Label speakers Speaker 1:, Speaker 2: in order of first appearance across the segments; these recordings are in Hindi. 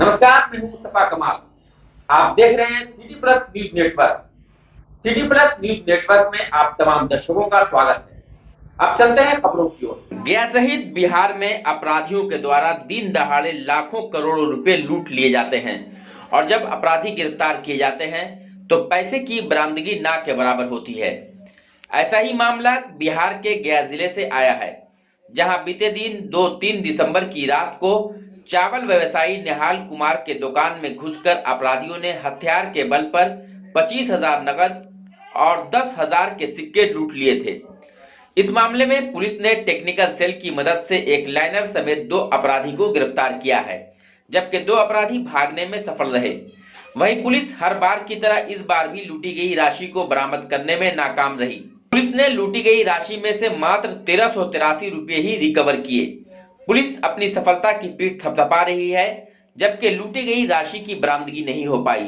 Speaker 1: नमस्कार, मैं हूं मुस्तफा कमाल। आप देख रहे हैं city plus news network. City plus news network में आप तमाम दर्शकों का स्वागत है। अब चलते हैं खबरों की ओर। गया सहित बिहार में अपराधियों के द्वारा दिन दहाड़े लाखों करोड़ों रुपए लूट लिए जाते हैं और जब अपराधी गिरफ्तार किए जाते हैं तो पैसे की बरामदगी ना के बराबर होती है। ऐसा ही मामला बिहार के गया जिले से आया है, जहां बीते दिन 2-3 दिसंबर की रात को चावल व्यवसायी निहाल कुमार के दुकान में घुसकर अपराधियों ने हथियार के बल पर 25,000 नकद और 10,000 के सिक्के लूट लिए थे। इस मामले में पुलिस ने टेक्निकल सेल की मदद से एक लाइनर समेत 2 अपराधी को गिरफ्तार किया है, जबकि 2 अपराधी भागने में सफल रहे। वहीं पुलिस हर बार की तरह इस बार भी लूटी गई राशि को बरामद करने में नाकाम रही। पुलिस ने लूटी गई राशि में से मात्र 1383 रुपये ही रिकवर किए। पुलिस अपनी सफलता की पीठ थपथपा रही है, जबकि लूटी गई राशि की बरामदगी नहीं हो पाई।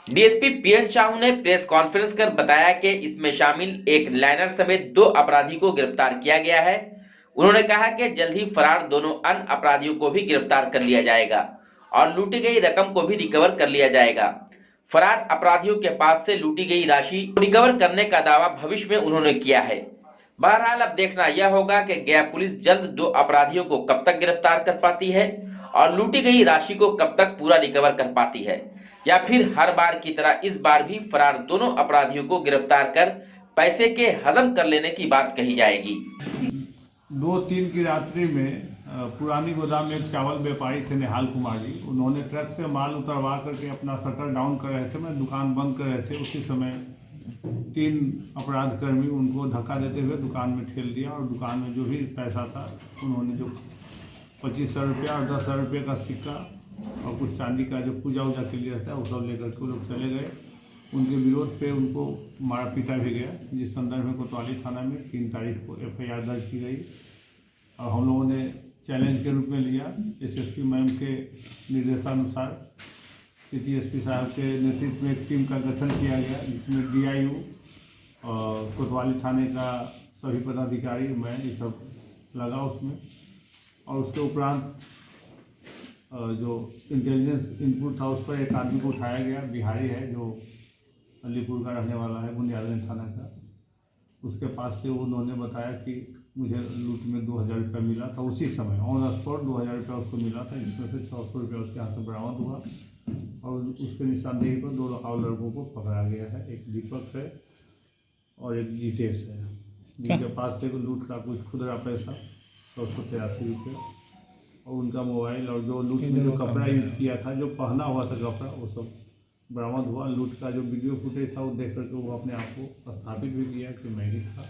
Speaker 1: डीएसपी पीएन साहू ने प्रेस कॉन्फ्रेंस कर बताया कि इसमें शामिल एक लाइनर समेत 2 अपराधी को गिरफ्तार किया गया है। उन्होंने कहा कि जल्द ही फरार दोनों अन्य अपराधियों को भी गिरफ्तार कर लिया जाएगा और लूटी गई रकम को भी रिकवर कर लिया जाएगा। फरार अपराधियों के पास से लूटी गई राशि को रिकवर करने का दावा भविष्य में उन्होंने किया है। बहरहाल अब देखना यह होगा कि गया पुलिस जल्द 2 अपराधियों को कब तक गिरफ्तार कर पाती है और लूटी गई राशि को कब तक पूरा रिकवर कर पाती है, या फिर हर बार की तरह इस बार भी फरार दोनों अपराधियों को गिरफ्तार कर पैसे के हजम कर लेने की बात कही जाएगी।
Speaker 2: 2-3 की रात्रि में पुरानी गोदाम में एक चावल व्यापारी थे निहाल कुमार जी। उन्होंने ट्रक से माल उतरवा करके अपना शटर डाउन कर रहे थे, मैं दुकान बंद कर रहे थे। उसी समय 3 अपराध कर्मी उनको धक्का देते हुए दुकान में ठेल दिया और दुकान में जो भी पैसा था उन्होंने जो 2500 रुपया और 10,000 रुपये का सिक्का और कुछ चांदी का जो पूजा वूजा के लिए रहता है वो सब लेकर के वो लोग चले गए। उनके विरोध पे उनको मारा पीटा भी गया, जिस संदर्भ में कोतवाली थाना में 3 तारीख को FIR दर्ज की गई और हम लोगों ने चैलेंज के रूप में लिया। SSP मैम के निर्देशानुसार सिटी SP साहब के नेतृत्व में एक टीम का गठन किया गया, जिसमें DIU और कोतवाली थाने का सभी पदाधिकारी, मैं ये सब लगा उसमें। और उसके उपरांत जो इंटेलिजेंस इनपुट था उस पर एक आदमी को उठाया गया, बिहारी है जो अलीपुर का रहने वाला है, बुनियादगंज थाना का। उसके पास से उन्होंने बताया कि मुझे लूट में 2,000 रुपया मिला था। उसी समय ऑन द स्पॉट 2,000 रुपया उसको मिला था, जिसमें से 600 रुपया उसके हाथ से बरामद हुआ और उसके निशानदेही पर 2 और लड़कों को पकड़ा गया है। एक दीपक है और एक जीतेश है, जिनके पास से लूट का कुछ खुदरा पैसा 183 रुपये और उनका मोबाइल और जो लूट में जो कपड़ा यूज़ किया था, जो पहना हुआ था कपड़ा, वो सब बरामद हुआ। लूट का जो वीडियो फुटेज था वो देख करके वो अपने आप को स्थापित भी किया कि मैं ही था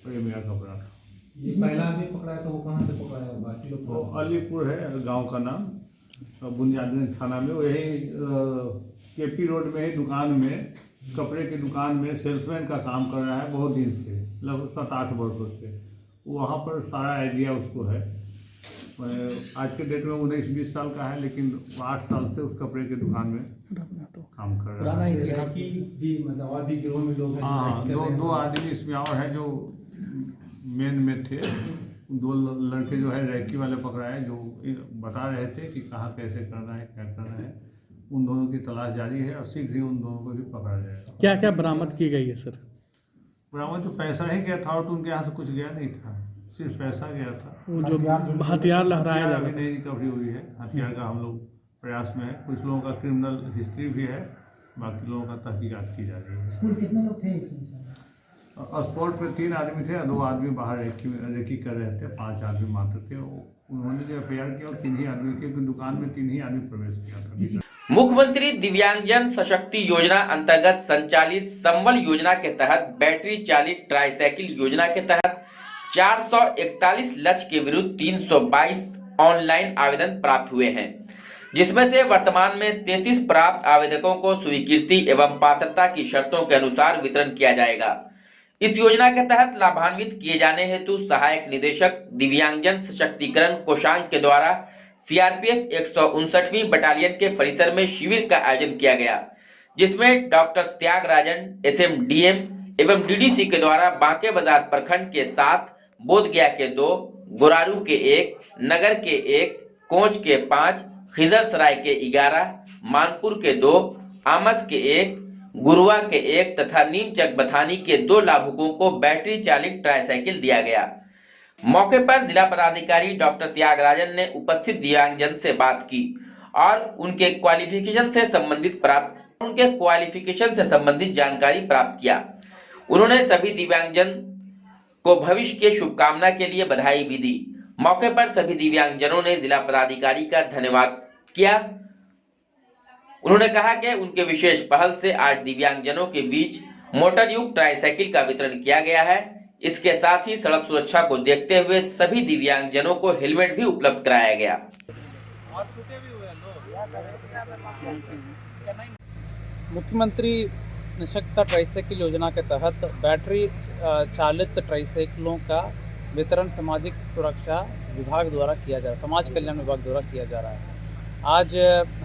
Speaker 2: और ये मेरा कपड़ा था।
Speaker 3: जिस पहला आदमी पकड़ा है तो वो कहाँ से पकड़ा है? बाकी लोग
Speaker 2: वो अलीपुर है गांव का नाम, बुनियादगंज थाना में। वो यही KP रोड में ही दुकान में, कपड़े की दुकान में सेल्समैन का काम कर रहा है बहुत दिन से, लगभग 7-8 वर्षों से। वहाँ पर सारा आइडिया उसको है। आज के डेट में 19-20 साल का है, लेकिन 8 साल से उस कपड़े की दुकान में काम कर रहा है।
Speaker 3: इतिहास भी मतलब और भी गिरोह में लोग हैं।
Speaker 2: हाँ, 2 आदमी इसमें और हैं जो मेन में थे। 2 लड़के जो है रैकी वाले पकड़ाए, जो बता रहे थे कि कहाँ कैसे करना है, क्या करना है। उन दोनों की तलाश जारी है और शीघ्र ही उन दोनों को भी पकड़ा जाएगा।
Speaker 4: क्या क्या बरामद की गई है सर?
Speaker 2: बरामद तो पैसा ही गया था और तो उनके यहाँ से कुछ गया नहीं था, सिर्फ पैसा गया था।
Speaker 4: वो जो हथियार लहराया जा
Speaker 2: अभी
Speaker 4: रहा था,
Speaker 2: नई रिकवरी हुई है। हथियार का हम लोग प्रयास में है। कुछ लोगों का क्रिमिनल हिस्ट्री भी है, बाकी लोगों का तहकीकात की जा रही है।
Speaker 3: कुल कितने लोग थे इसमें?
Speaker 2: स्पॉट पे 3 आदमी थे, 2 आदमी बाहर रेकी कर रहे थे, 5 आदमी मात्र थे। उन्होंने जो FIR किया और 3 ही आदमी के, दुकान में 3 ही आदमी प्रवेश किया था।
Speaker 1: मुख्यमंत्री दिव्यांगजन सशक्ति योजना अंतर्गत संचालित संबल योजना के तहत बैटरी चालित ट्राईसाइकिल योजना के तहत 441 लक्ष्य के विरुद्ध 322 ऑनलाइन आवेदन प्राप्त हुए हैं, जिसमें से वर्तमान में 33 प्राप्त आवेदकों को स्वीकृति एवं पात्रता की शर्तों के अनुसार वितरण किया जाएगा। इस योजना के तहत लाभान्वित किए जाने हेतु सहायक निदेशक दिव्यांगजन सशक्तिकरण कोषांग के द्वारा CRPF 159वीं बटालियन के परिसर में शिविर का आयोजन किया गया, जिसमें डॉक्टर त्यागराजन SMDM एवं DDC के द्वारा बांके बाजार प्रखंड के 7, बोधगया के 2, गोरारू के 1, नगर के 1, कोंच के 5, खिजरसराय के 11, मानपुर के 2, आमस के 1, गुरुआ के 1 तथा नीमचक बथानी के 2 लाभुकों को बैटरी चालित ट्राईसाइकिल दिया गया। मौके पर जिला पदाधिकारी डॉक्टर त्यागराजन ने उपस्थित दिव्यांगजन से बात की और उनके क्वालिफिकेशन से संबंधित जानकारी प्राप्त किया। उन्होंने सभी दिव्यांगजन को भविष्य के शुभकामना के लिए बधाई भी दी। मौके पर सभी दिव्यांगजनों ने जिला पदाधिकारी का धन्यवाद किया। उन्होंने कहा कि उनके विशेष पहल से आज दिव्यांगजनों के बीच मोटर युक्त ट्राईसाइकिल का वितरण किया गया है। इसके साथ ही सड़क सुरक्षा को देखते हुए सभी दिव्यांगजनों को हेलमेट भी उपलब्ध कराया गया।
Speaker 5: मुख्यमंत्री निःशक्तता ट्राईसाइकिल योजना के तहत बैटरी चालित ट्राईसाइकिलों का वितरण सामाजिक सुरक्षा विभाग द्वारा किया जा रहा है, समाज कल्याण विभाग द्वारा किया जा रहा है। आज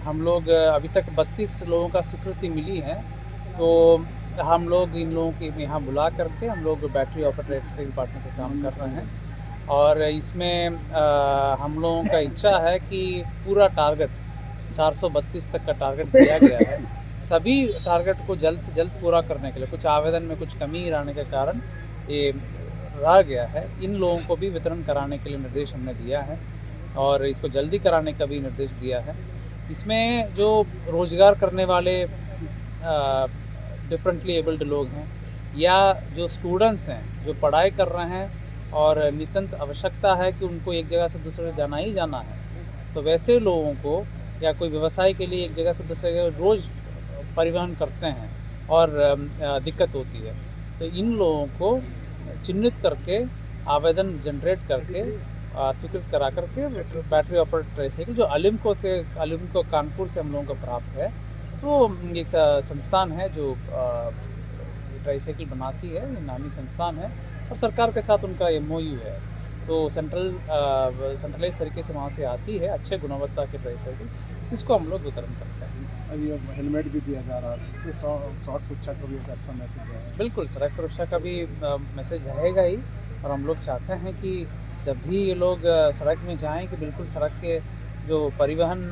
Speaker 5: हम लोग अभी तक 32 लोगों का स्वीकृति मिली है, तो हम लोग इन लोगों के यहाँ बुला करके हम लोग बैटरी ऑपरेटेड ट्राईसाइकिल बांटने का काम कर रहे हैं और इसमें हम लोगों का इच्छा है कि पूरा टारगेट 432 तक का टारगेट दिया गया है। सभी टारगेट को जल्द से जल्द पूरा करने के लिए कुछ आवेदन में कुछ कमी रहने के कारण ये रह गया है। इन लोगों को भी वितरण कराने के लिए निर्देश हमने दिया है और इसको जल्दी कराने का भी निर्देश दिया है। इसमें जो रोजगार करने वाले डिफरेंटली एबल्ड लोग हैं या जो स्टूडेंट्स हैं जो पढ़ाई कर रहे हैं और नितांत आवश्यकता है कि उनको एक जगह से दूसरे जाना ही जाना है, तो वैसे लोगों को या कोई व्यवसाय के लिए एक जगह से दूसरे जगह रोज़ परिवहन करते हैं और दिक्कत होती है, तो इन लोगों को चिन्हित करके आवेदन जनरेट करके स्वीकृत करा करके बैटरी ऑपरेटेड ट्राईसाइकिल जो अलिम्को कानपुर से हम लोगों को प्राप्त है, तो एक संस्थान है जो ट्राईसाइकिल बनाती है, ये नामी संस्थान है और सरकार के साथ उनका MOU है, तो सेंट्रलाइज तरीके से वहाँ से आती है अच्छे गुणवत्ता के ट्राईसाइकिल, इसको हम लोग वितरण करते हैं।
Speaker 6: अभी हेलमेट भी दिया जा रहा है, इससे सड़क सुरक्षा का भी एक अच्छा मैसेज है।
Speaker 5: बिल्कुल, सड़क सुरक्षा का भी मैसेज रहेगा ही और हम लोग चाहते हैं कि जब भी ये लोग सड़क में जाएं कि बिल्कुल सड़क के जो परिवहन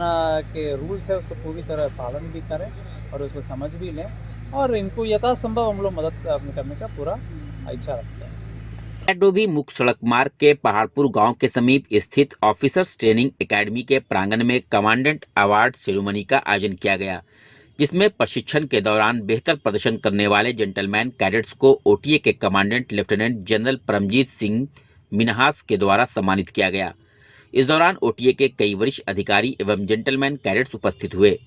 Speaker 5: के रूल्स है उसको पूरी तरह पालन भी करें और उसको समझ भी लें और इनको यथासंभव हम लोग मदद करने का पूरा इच्छा रखते हैं।
Speaker 1: डोभी मुख्य सड़क मार्ग के पहाड़पुर गांव के समीप स्थित ऑफिसर्स ट्रेनिंग एकेडमी के प्रांगण में कमांडेंट अवार्ड सेरेमनी का आयोजन किया गया, जिसमें प्रशिक्षण के दौरान बेहतर प्रदर्शन करने वाले जेंटलमैन कैडेट्स को OTA के commandant lieutenant general Paramjit Singh Minhas के द्वारा सम्मानित किया गया। इस दौरान OTA के कई वरिष्ठ अधिकारी एवं जेंटलमैन कैडेट्स उपस्थित हुए।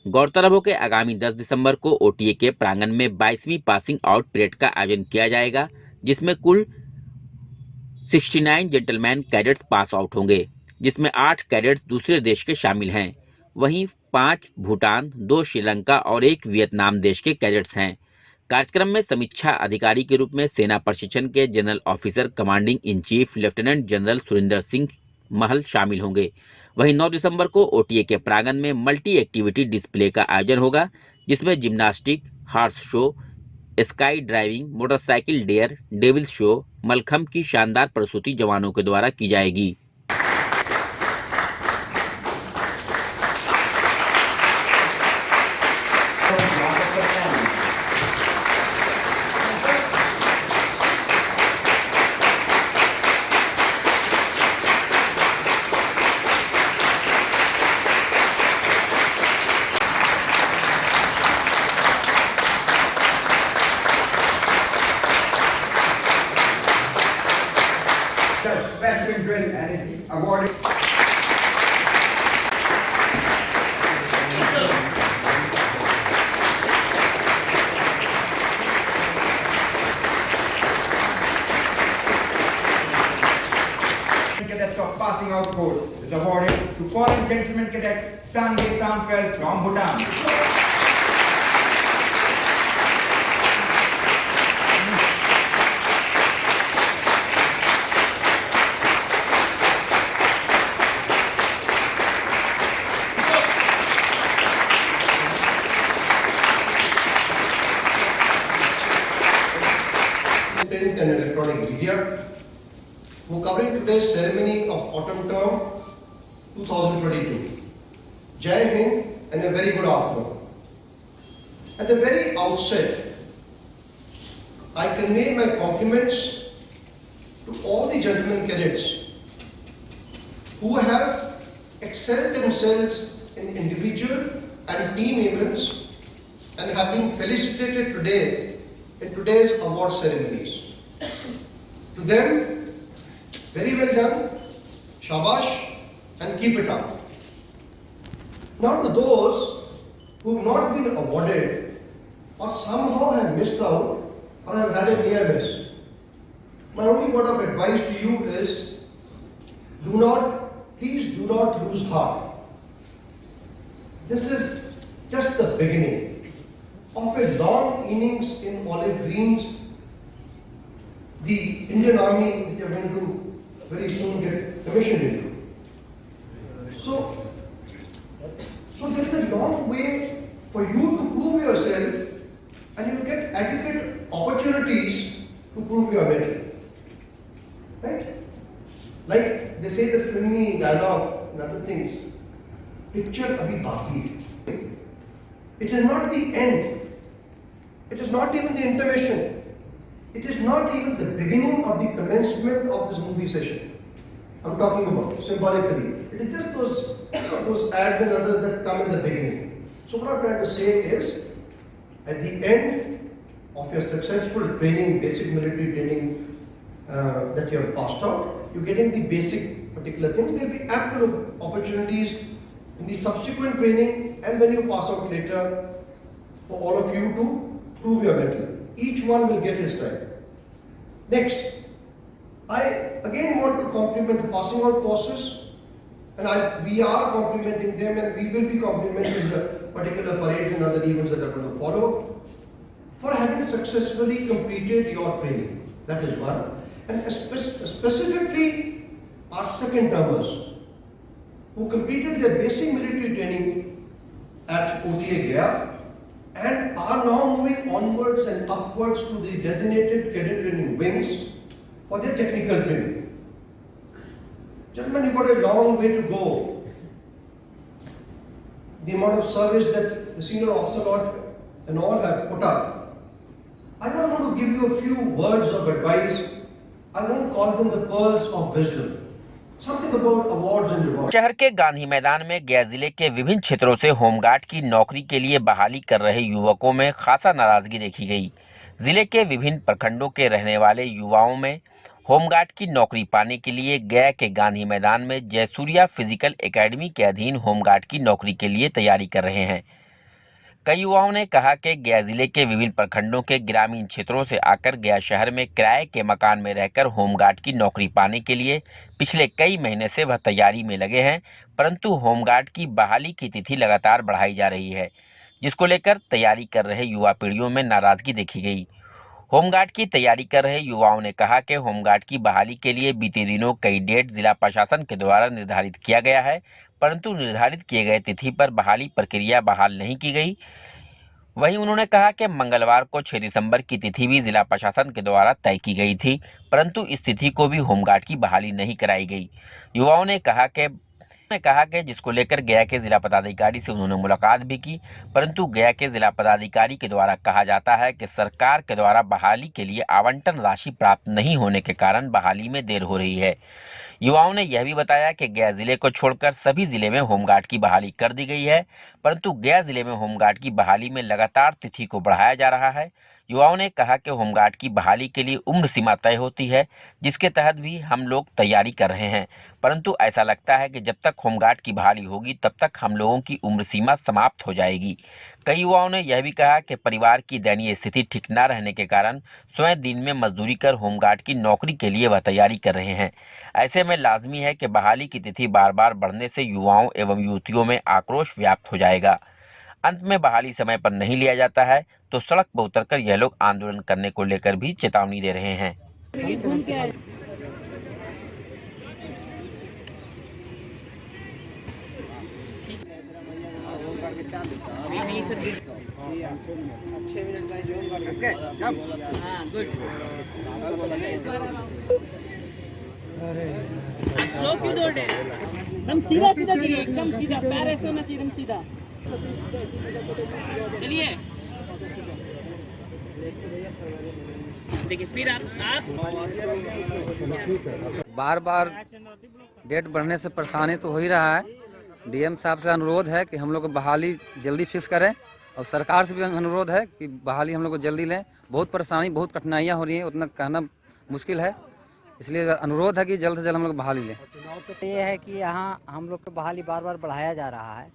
Speaker 1: गौरतलब हो कि आगामी 10 दिसंबर को OTA के प्रांगण में 22वीं पासिंग आउट परेड का आयोजन किया जाएगा, जिसमें कुल 69 जेंटलमैन कैडेट्स पास आउट होंगे, जिसमें 8 कैडेट्स दूसरे देश के शामिल हैं। वहीं 5 भूटान, 2 श्रीलंका और 1 वियतनाम देश के कैडेट्स हैं। कार्यक्रम में समीक्षा अधिकारी के रूप में सेना प्रशिक्षण के general officer commanding in chief lieutenant general Surinder Singh महल शामिल होंगे। वहीं 9 दिसंबर को OTA के प्रांगण में मल्टी एक्टिविटी डिस्प्ले का आयोजन होगा, जिसमें gymnastic, horse show, sky driving, motorcycle daredevils show, mallakhamb की शानदार प्रस्तुति जवानों के द्वारा की जाएगी।
Speaker 7: Best in drill and is awarded. Cadets of passing out course is awarded to foreign gentleman cadet Sangye Samfel from Bhutan.
Speaker 8: Print and electronic media, who covering today's ceremony of autumn term 2022. Jai Hind and a very good afternoon. At the very outset, I convey my compliments to all the gentlemen cadets who have excelled themselves in individual and team events and have been felicitated today in today's award ceremonies. To them, very well done, shabash, and keep it up. Now to those who have not been awarded or somehow have missed out or have had a near miss, my only word of advice to you is, please do not lose heart. This is just the beginning of a long innings in olive greens. The Indian Army, which are going to very soon get commissioned into. So there is a long way for you to prove yourself, and you will get adequate opportunities to prove your mettle. Right? Like they say the filmy dialogue and other things, picture abhi baki. It is not the end. It is not even the intermission. It is not even the beginning of the commencement of this movie session. I'm talking about symbolically. It is just those ads and others that come in the beginning. So what I'm trying to say is, at the end of your successful training, basic military training that you have passed out, you're getting the basic particular things. There will be ample opportunities in the subsequent training and when you pass out later for all of you to prove your mettle. Each one will get his time. Next, I again want to compliment the passing out forces, and we are complimenting them, and we will be complimenting the particular parade and other events that are going to follow for having successfully completed your training. That is one. And specifically our second termers who completed their basic military training at OTA Gaya and are now moving onwards and upwards to the designated cadet training wings for their technical training. Gentlemen, you've got a long way to go. The amount of service that the senior officer lot and all have put up. I don't want to give you a few words of advice. I won't call them the pearls of wisdom. Something about awards and rewards.
Speaker 1: शहर के गांधी मैदान में गया जिले के विभिन्न क्षेत्रों से होमगार्ड की नौकरी के लिए बहाली कर रहे युवकों में खासा नाराजगी देखी गई। जिले के विभिन्न प्रखंडों के रहने वाले युवाओं में होमगार्ड की नौकरी पाने के लिए गया के गांधी मैदान में जयसूर्या फिजिकल एकेडमी के अधीन होमगार्ड की नौकरी के लिए तैयारी कर रहे हैं। कई युवाओं ने कहा कि गया जिले के विभिन्न प्रखंडों के ग्रामीण क्षेत्रों से आकर गया शहर में किराए के मकान में रहकर होमगार्ड की नौकरी पाने के लिए पिछले कई महीने से वह तैयारी में लगे हैं, परंतु होमगार्ड की बहाली की तिथि लगातार बढ़ाई जा रही है, जिसको लेकर तैयारी कर रहे युवा पीढ़ियों में नाराजगी देखी गई। होमगार्ड की तैयारी कर रहे युवाओं ने कहा कि होमगार्ड की बहाली के लिए बीते दिनों कई डेट जिला प्रशासन के द्वारा निर्धारित किया गया है, परंतु निर्धारित किए गए तिथि पर बहाली प्रक्रिया बहाल नहीं की गई। वहीं उन्होंने कहा कि मंगलवार को 6 दिसंबर की तिथि भी जिला प्रशासन के द्वारा तय की गई थी, परंतु इस तिथि को भी होमगार्ड की बहाली नहीं कराई गई। युवाओं ने कहा कि जिसको लेकर गया के जिला पदाधिकारी से उन्होंने मुलाकात भी की, परंतु गया के जिला पदाधिकारी के द्वारा कहा जाता है कि सरकार के द्वारा बहाली के लिए आवंटन राशि प्राप्त नहीं होने के कारण बहाली में देर हो रही है। युवाओं ने यह भी बताया कि गया जिले को छोड़कर सभी जिले में होमगार्ड की बहाली कर दी गई है, परंतु गया जिले में होमगार्ड की बहाली में लगातार तिथि को बढ़ाया जा रहा है। युवाओं ने कहा कि होमगार्ड की बहाली के लिए उम्र सीमा तय होती है, जिसके तहत भी हम लोग तैयारी कर रहे हैं, परंतु ऐसा लगता है कि जब तक होमगार्ड की बहाली होगी तब तक हम लोगों की उम्र सीमा समाप्त हो जाएगी। कई युवाओं ने यह भी कहा कि परिवार की दयनीय स्थिति ठीक न रहने के कारण स्वयं दिन में मजदूरी कर होमगार्ड की नौकरी के लिए वह तैयारी कर रहे हैं। ऐसे में लाजमी है कि बहाली की तिथि बार बार बढ़ने से युवाओं एवं युवतियों में आक्रोश व्याप्त हो जाएगा। अंत में बहाली समय पर नहीं लिया जाता है तो सड़क पर उतरकर यह लोग आंदोलन करने को लेकर भी चेतावनी दे रहे हैं।
Speaker 9: स्लो क्यों दौड़ रहे हैं? एकदम सीधा सीधा गिरिए, एकदम सीधा, पैर ऐसे होना चाहिए, एकदम सीधा। चलिए देखिए, फिर आप
Speaker 10: बार बार डेट बढ़ने से परेशानी तो हो ही रहा है। डीएम साहब से अनुरोध है कि हम लोग को बहाली जल्दी फिक्स करें, और सरकार से भी अनुरोध है कि बहाली हम लोग को जल्दी लें। बहुत परेशानी, बहुत कठिनाइयाँ हो रही हैं, उतना कहना मुश्किल है, इसलिए अनुरोध है कि जल्द से जल्द हम लोग बहाली लें।
Speaker 11: ये है कि यहाँ हम लोग को बहाली बार बार बढ़ाया जा रहा है।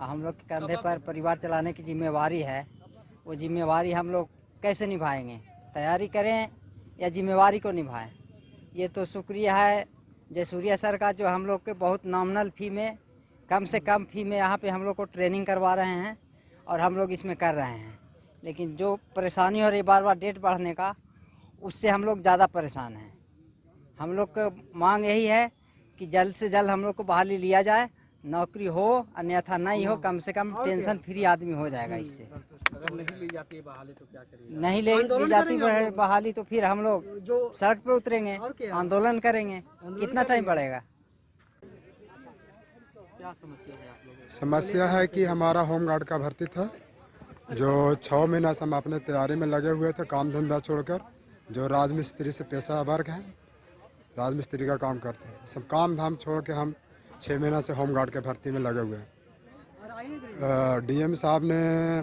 Speaker 11: हम लोग के कंधे पर परिवार चलाने की जिम्मेवारी है, वो जिम्मेवारी हम लोग कैसे निभाएंगे? तैयारी करें या जिम्मेवारी को निभाएं? ये तो शुक्रिया है जयसूर्या सर का, जो हम लोग के बहुत नॉमिनल फ़ी में, कम से कम फ़ी में यहाँ पे हम लोग को ट्रेनिंग करवा रहे हैं और हम लोग इसमें कर रहे हैं। लेकिन जो परेशानी हो रही बार बार डेट बढ़ने का, उससे हम लोग ज़्यादा परेशान हैं। हम लोग का मांग यही है कि जल्द से जल्द हम लोग को बहाली लिया जाए, नौकरी हो अन्यथा नहीं हो, कम से कम टेंशन फ्री आदमी हो जाएगा इससे।
Speaker 5: अगर नहीं ली जाती है बहाली तो क्या करिए?
Speaker 11: नहीं ली जाती बहाली तो फिर हम लोग सड़क पे उतरेंगे, आंदोलन करेंगे। कितना टाइम पड़ेगा?
Speaker 5: क्या समस्या है आप लोगों की?
Speaker 6: समस्या है कि हमारा होमगार्ड का भर्ती था, जो 6 महीना से हम अपने तैयारी में लगे हुए थे, काम धंधा छोड़कर। जो राजमिस्त्री से पेशा वर्ग हैं, राजमिस्त्री का काम करते हैं, सब काम धाम छोड़ के हम 6 महीना से होमगार्ड के भर्ती में लगे हुए हैं। डीएम साहब ने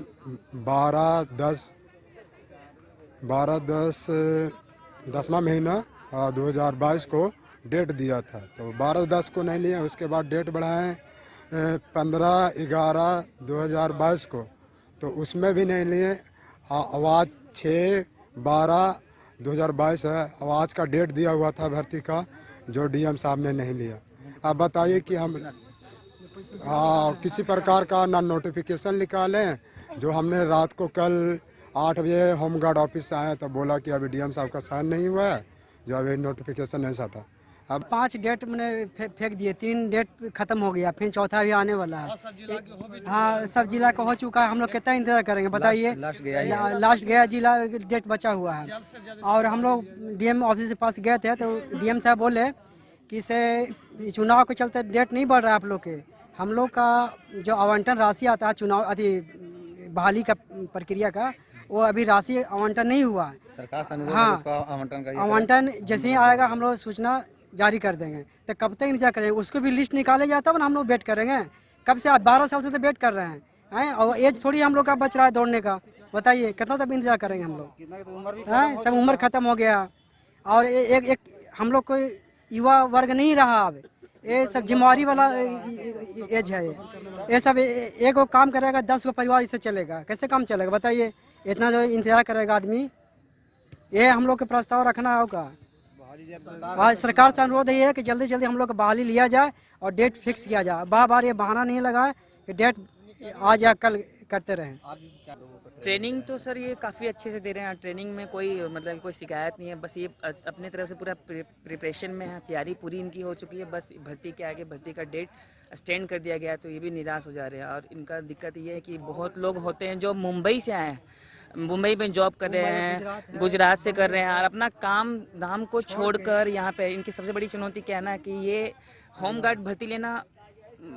Speaker 6: 10वां महीना 2022 को डेट दिया था, तो 12/10 को नहीं लिया। उसके बाद डेट बढ़ाएं 15/11/2022 को, तो उसमें भी नहीं लिए। आवाज़ 6/12/2022 है, आवाज़ का डेट दिया हुआ था भर्ती का, जो डीएम साहब ने नहीं लिया। अब बताइए कि हम किसी प्रकार का ना नोटिफिकेशन निकालें। जो हमने रात को कल 8 बजे होमगार्ड ऑफिस से आए तो बोला कि अभी डीएम साहब का साइन नहीं हुआ है, जो अभी नोटिफिकेशन नहीं सटा।
Speaker 11: अब 5 डेट मैंने फेंक दिए, 3 डेट खत्म हो गया, फिर चौथा भी आने वाला है। हाँ, सब जिला का हो चुका है। हम लोग कितना इंतजार करेंगे बताइए? लास्ट गया जिला, डेट बचा हुआ है। और हम लोग डीएम ऑफिस के पास गए थे, तो डीएम साहब बोले कि इसे चुनाव के चलते डेट नहीं बढ़ रहा है आप लोग के। हम लोग का जो आवंटन राशि आता है चुनाव बहाली का प्रक्रिया का, वो अभी राशि आवंटन नहीं हुआ है।
Speaker 10: सरकार से
Speaker 11: आवंटन जैसे ही आएगा हम लोग सूचना जारी कर देंगे। तो कब तक इंतजार करेंगे? उसको भी लिस्ट निकाले जाता है ना, हम लोग वेट करेंगे। कब से? 12 साल से तो वेट कर रहे हैं, और एज थोड़ी हम लोग का बच रहा है दौड़ने का। बताइए कितना तक इंतजार करेंगे हम लोग? सब उम्र खत्म हो गया, और एक हम लोग कोई युवा वर्ग नहीं रहा अब। ये सब जिम्मेवारी वाला एज है। ये सब एक वो काम करेगा, 10 को परिवार इससे चलेगा। कैसे काम चलेगा बताइए? इतना जो इंतजार करेगा आदमी, ये हम लोग के प्रस्ताव रखना होगा। आज सरकार से अनुरोध ये है कि जल्दी जल्दी हम लोग को बहाली लिया जाए और डेट फिक्स किया जाए। बार बार ये बहाना नहीं लगाए कि डेट आज या कल करते रहें।
Speaker 9: ट्रेनिंग तो सर ये काफ़ी अच्छे से दे रहे हैं। ट्रेनिंग में कोई मतलब कोई शिकायत नहीं है। बस ये अपने तरफ से पूरा प्रिपरेशन में है, तैयारी पूरी इनकी हो चुकी है। बस भर्ती के आगे भर्ती का डेट एक्सटेंड कर दिया गया, तो ये भी निराश हो जा रहे हैं। और इनका दिक्कत ये है कि बहुत लोग होते हैं जो मुंबई से आए हैं, मुंबई में जॉब कर रहे हैं, गुजरात से कर रहे हैं, और अपना काम धाम को छोड़कर यहाँ पे। इनकी सबसे बड़ी चुनौती क्या है ना, कि ये होमगार्ड भर्ती लेना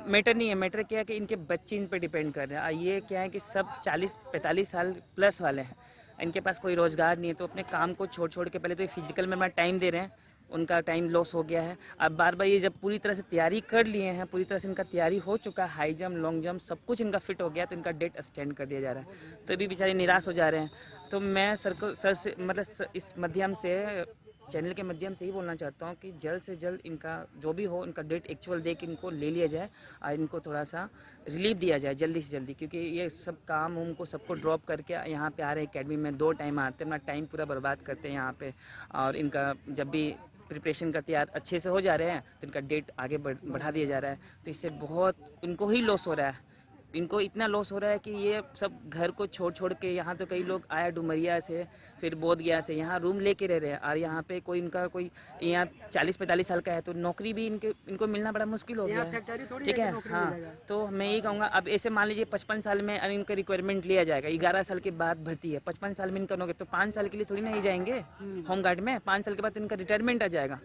Speaker 9: मैटर नहीं है। मैटर क्या है कि इनके बच्चे इन पर डिपेंड कर रहे हैं। ये क्या है कि सब 40-45 साल प्लस वाले हैं, इनके पास कोई रोज़गार नहीं है, तो अपने काम को छोड़ के पहले तो ये फिजिकल में अपना टाइम दे रहे हैं, उनका टाइम लॉस हो गया है। अब बार बार ये जब पूरी तरह से तैयारी कर लिए हैं, पूरी तरह से इनका तैयारी हो चुका है, हाई जंप लॉन्ग जंप सब कुछ इनका फिट हो गया, तो इनका डेट एक्सटेंड कर दिया जा रहा है, तो ये भी बेचारे निराश हो जा रहे हैं। तो मैं सर से मतलब इस माध्यम से, चैनल के माध्यम से ही बोलना चाहता हूँ कि जल्द से जल्द इनका जो भी हो, इनका डेट एक्चुअल दे के इनको ले लिया जाए और इनको थोड़ा सा रिलीफ दिया जाए जल्दी से जल्दी। क्योंकि ये सब काम उनको सबको ड्रॉप करके यहाँ पे आ रहे हैं एकेडमी में, 2 टाइम आते हैं, अपना टाइम पूरा बर्बाद करते हैं यहाँ पे। और इनका जब भी प्रिपरेशन का तैयार अच्छे से हो जा रहे हैं तो इनका डेट आगे बढ़ा दिया जा रहा है, तो इससे बहुत इनको ही लॉस हो रहा है। इनको इतना लॉस हो रहा है कि ये सब घर को छोड़ के, यहाँ तो कई लोग आया डुमरिया से, फिर बोधगया से, यहाँ रूम लेके रह रहे हैं। और यहाँ पे कोई इनका कोई यहाँ 40-45 साल का है, तो नौकरी भी इनको मिलना बड़ा मुश्किल हो गया है। ठीक है, हाँ। तो मैं यही कहूँगा, अब ऐसे मान लीजिए 55 साल में इनका रिक्वायरमेंट लिया जाएगा, 11 साल के बाद भर्ती है, 55 साल में इनका नौकरी, तो 5 साल के लिए थोड़ी ना ही जाएंगे होमगार्ड में। 5 साल के बाद तो इनका रिटायरमेंट आ जाएगा।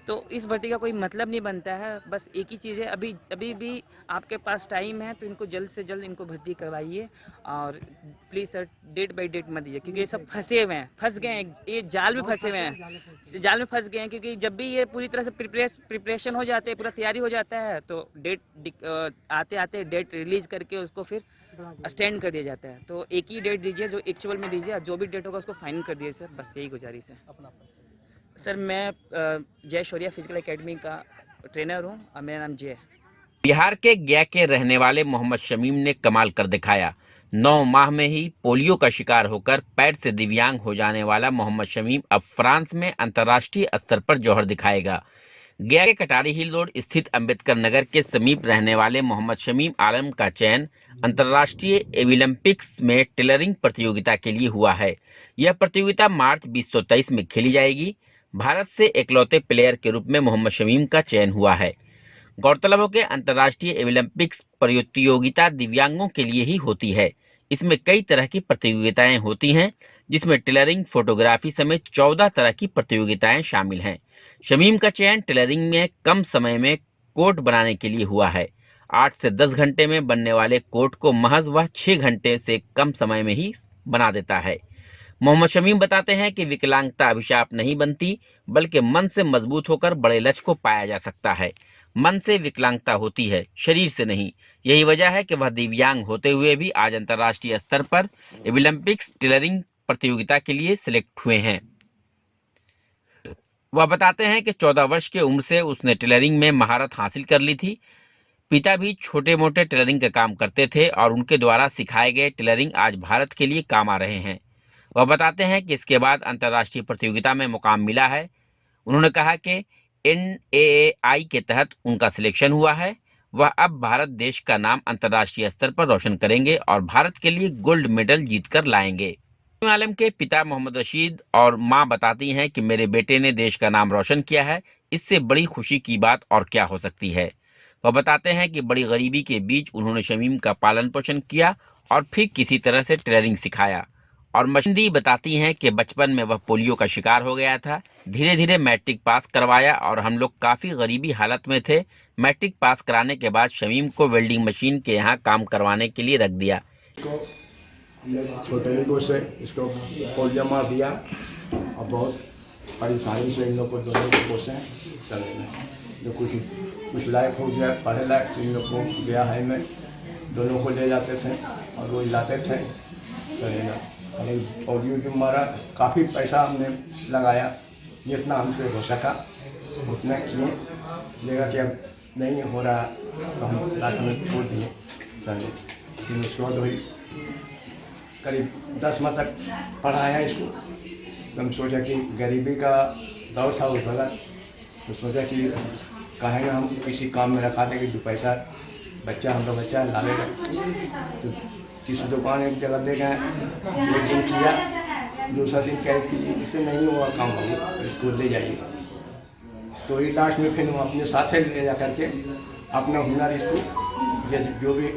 Speaker 9: तो इस भर्ती का कोई मतलब नहीं बनता है। बस एक ही चीज़ है, अभी भी आपके पास टाइम है तो इनको जल्द से जल्द इनको भर्ती करवाइए। और please sir date by date मत दीजिए, क्योंकि ये सब फंसे हुए हैं, फंस गए हैं, ये जाल में फंसे हुए हैं, जाल में फंस गए हैं। क्योंकि जब भी ये पूरी तरह से प्रिपरेशन हो जाते हैं, पूरा तैयारी हो जाता है, तो डेट आते आते डेट रिलीज़ करके उसको फिर स्टैंड कर दिया जाता है। तो एक ही डेट दीजिए जो एक्चुअल में दीजिए, जो भी डेट होगा उसको फाइनल कर दिए सर, बस यही गुजारिश है। सर मैं जय शौर्या फिजिकल एकेडमी का ट्रेनर हूँ और मेरा नाम जय है।
Speaker 1: बिहार के गया के रहने वाले मोहम्मद शमीम ने कमाल कर दिखाया। 9 माह में ही पोलियो का शिकार होकर पैर से दिव्यांग हो जाने वाला मोहम्मद शमीम अब फ्रांस में अंतर्राष्ट्रीय स्तर पर जौहर दिखाएगा। गया के कटारी हिल रोड स्थित अंबेडकर नगर के समीप रहने वाले मोहम्मद शमीम आलम का चयन अंतर्राष्ट्रीय ओलंपिक्स में टेलरिंग प्रतियोगिता के लिए हुआ है। यह प्रतियोगिता मार्च 2023 में खेली जाएगी। भारत से इकलौते प्लेयर के रूप में मोहम्मद शमीम का चयन हुआ है। गौरतलब हो कि अंतर्राष्ट्रीय ओलंपिक्स प्रतियोगिता दिव्यांगों के लिए ही होती है। इसमें कई तरह की प्रतियोगिताएं होती हैं, जिसमें टेलरिंग, फोटोग्राफी समेत 14 तरह की प्रतियोगिताएं शामिल हैं। शमीम का चयन टेलरिंग में कम समय में कोट बनाने के लिए हुआ है। 8 से 10 घंटे में बनने वाले कोट को महज वह 6 घंटे से कम समय में ही बना देता है। मोहम्मद शमीम बताते हैं कि विकलांगता अभिशाप नहीं बनती, बल्कि मन से मजबूत होकर बड़े लक्ष्य को पाया जा सकता है। मन से विकलांगता होती है, शरीर से नहीं। यही वजह है कि वह दिव्यांग होते हुए भी आज अंतर्राष्ट्रीय स्तर पर ओलंपिक्स टेलरिंग प्रतियोगिता के लिए सिलेक्ट हुए हैं। वह बताते हैं कि 14 वर्ष की उम्र से उसने टेलरिंग में महारत हासिल कर ली थी। पिता भी छोटे मोटे टेलरिंग का काम करते थे और उनके द्वारा सिखाए गए टेलरिंग आज भारत के लिए काम आ रहे हैं। वह बताते हैं कि इसके बाद अंतर्राष्ट्रीय प्रतियोगिता में मुकाम मिला है। उन्होंने कहा कि NAAI के तहत उनका सिलेक्शन हुआ है। वह अब भारत देश का नाम अंतर्राष्ट्रीय स्तर पर रोशन करेंगे और भारत के लिए गोल्ड मेडल जीतकर लाएंगे। आलम के पिता मोहम्मद रशीद और मां बताती हैं कि मेरे बेटे ने देश का नाम रोशन किया है, इससे बड़ी खुशी की बात और क्या हो सकती है। वह बताते हैं कि बड़ी गरीबी के बीच उन्होंने शमीम का पालन पोषण किया और फिर किसी तरह से टेलरिंग सिखाया। और मशिंदी बताती हैं कि बचपन में वह पोलियो का शिकार हो गया था। धीरे धीरे मैट्रिक पास करवाया और हम लोग काफ़ी गरीबी हालत में थे। मैट्रिक पास कराने के बाद शमीम को वेल्डिंग मशीन के यहाँ काम करवाने के लिए रख दिया।
Speaker 12: छोटे ही से इसको पोलियो मार दिया और बहुत परेशानी से इन लोग को दोनों को पोसें चले। जो कुछ लायक हो गया, पढ़े लायक, इन लोग को गया है में दोनों को ले जाते थे और रोज लाते थे। पोलियो जो मारा, काफ़ी पैसा हमने लगाया, जितना हमसे हो सका उतना किए। लेगा कि अब नहीं हो रहा तो हम लास्ट में छोड़ दिए। फिर उसके बाद वही करीब 10 माह तक पढ़ाया इसको। तो हम सोचा कि गरीबी का दौर था उस वक्त, तो सोचा कि कहेंगे हम किसी काम में रखा देंगे, जो पैसा बच्चा हम लोग बच्चा लाएगा। तो किसी दुकान एक जगह दे गए, एक दिन किया, दूसरा दिन कह कि इससे नहीं हुआ काम, हम इसको ले जाइए। तो ये लास्ट में फिर हम अपने साथ ही ले जा करके अपना हुनर इसको जो भी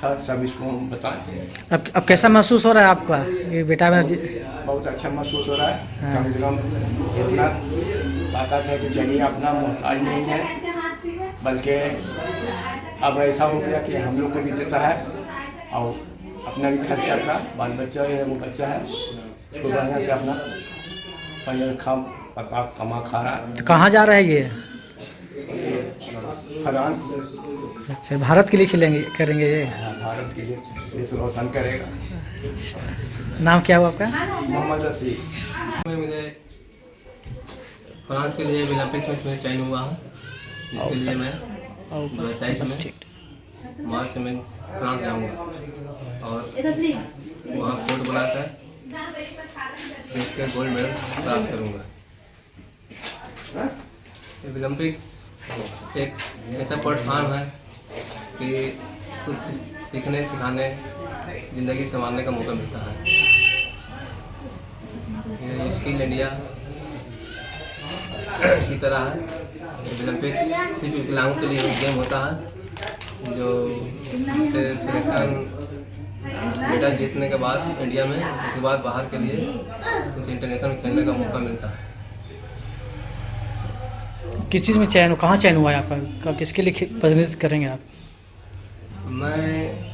Speaker 12: था सब इसको हम बताएं।
Speaker 4: अब कैसा महसूस हो रहा है आपका ये बेटा में?
Speaker 12: बहुत अच्छा महसूस हो रहा है। कम से कम इतना ताकत है कि चलिए अपना मोहताज नहीं है, बल्कि अब ऐसा हो गया कि हम लोग को भी देता है और अपना भी खर्चा का बाल बच्चा है, वो बच्चा है, उसको बढ़िया से अपना पहले पका कमा खा रहा है।
Speaker 4: तो कहाँ जा रहा है ये?
Speaker 12: फ्रांस।
Speaker 4: अच्छा, भारत के लिए खेलेंगे, करेंगे ये?
Speaker 12: भारत के लिए देश रोशन करेगा।
Speaker 4: नाम क्या हुआ आपका?
Speaker 12: मोहम्मद रशीद।
Speaker 13: मुझे फ्रांस के लिए ओलंपिक्स में चयन हुआ हूँ, जिसके लिए मैं 2023 में मार्च में फ्रांस जाऊँगा और वहाँ कोट बनाकर देश के गोल्ड मेडल प्राप्त करूँगा। ओलंपिक्स एक ऐसा प्लेटफॉर्म है कि कुछ सीखने सिखाने, ज़िंदगी संभालने का मौका मिलता है। ये स्किल इंडिया की तरह है। ओलंपिक सिर्फ विकलांगों के लिए एक गेम होता है, जो से सिलेक्शन मेडल जीतने के बाद इंडिया में, उसके बाद बाहर के लिए कुछ इंटरनेशनल खेलने का मौका मिलता है।
Speaker 4: किस चीज़ में चयन, कहाँ चयन हुआ है आपका, किसके लिए प्रतिनिधित्व करेंगे आप?
Speaker 13: मैं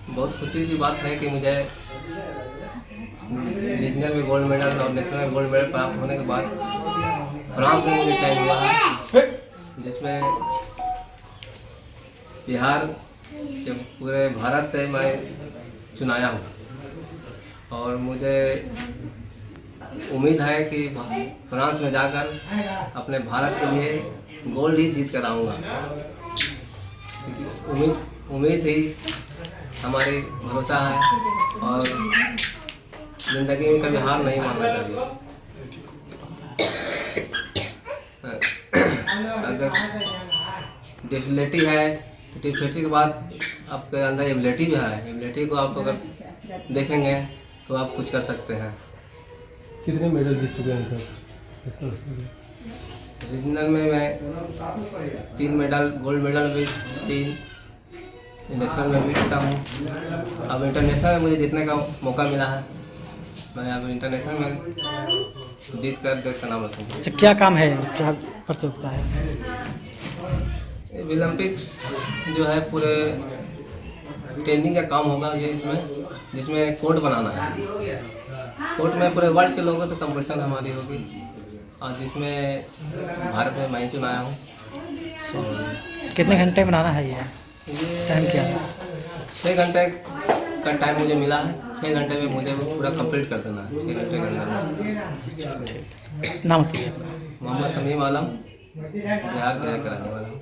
Speaker 13: बहुत खुशी की बात है कि मुझे रीजनल में गोल्ड मेडल और नेशनल में गोल्ड मेडल प्राप्त होने के बाद फ्रांस में मुझे चयन हुआ है, जिसमें बिहार के पूरे भारत से मैं चुनाया हूँ। और मुझे उम्मीद है कि फ्रांस में जाकर अपने भारत के लिए गोल्ड ही जीत कर आऊँगा, क्योंकि उम्मीद ही हमारी भरोसा है और ज़िंदगी में कभी हार नहीं मानना चाहिए। अगर डिफिकल्टी है तो डिफिकल्टी के बाद आपके अंदर एबिलिटी भी है, एबिलिटी को आप अगर देखेंगे तो आप कुछ कर सकते हैं।
Speaker 3: कितने मेडल जीत चुके हैं सर?
Speaker 13: रीजनल में मैं 3 मेडल, गोल्ड मेडल भी 3, नेशनल में भी जीता हूँ। अब इंटरनेशनल में मुझे जीतने का मौका मिला है, मैं अब इंटरनेशनल में जीत कर देश का नाम रखूँगा।
Speaker 4: अच्छा, क्या काम है, क्या प्रतियोगिता है?
Speaker 13: ओलंपिक्स जो है पूरे ट्रेनिंग का काम होगा ये, जिसमें कोर्ट बनाना है। कोर्ट में पूरे वर्ल्ड के लोगों से कंपटीशन हमारी होगी और जिसमें भारत में मैं ही चुनाया हूँ।
Speaker 4: कितने घंटे में बनाना है ये टाइम क्या है?
Speaker 13: 6 घंटे का टाइम मुझे मिला है। 6 घंटे में मुझे पूरा कंप्लीट कर देना है, 6 घंटे के अंदर।
Speaker 4: नाम बताइए अपना।
Speaker 13: मोहम्मद समीम आलम, बिहार के रहने वाला हूँ।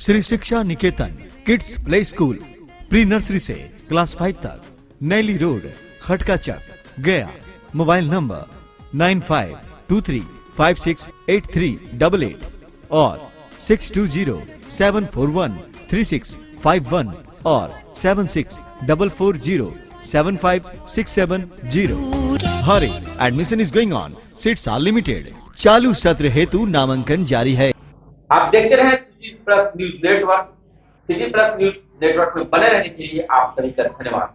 Speaker 14: Shri Shiksha Niketan kids play school, pre nursery से क्लास 5 तक, नैली रोड, खटका चक, गया। मोबाइल नंबर 9523568388 और 6207413651 और 7644075670। Hurry admission is going on, seats are limited. चालू सत्र हेतु नामांकन जारी है।
Speaker 1: आप देखते रहे city plus news network. City plus news network में बने रहने के लिए आप सभी का धन्यवाद।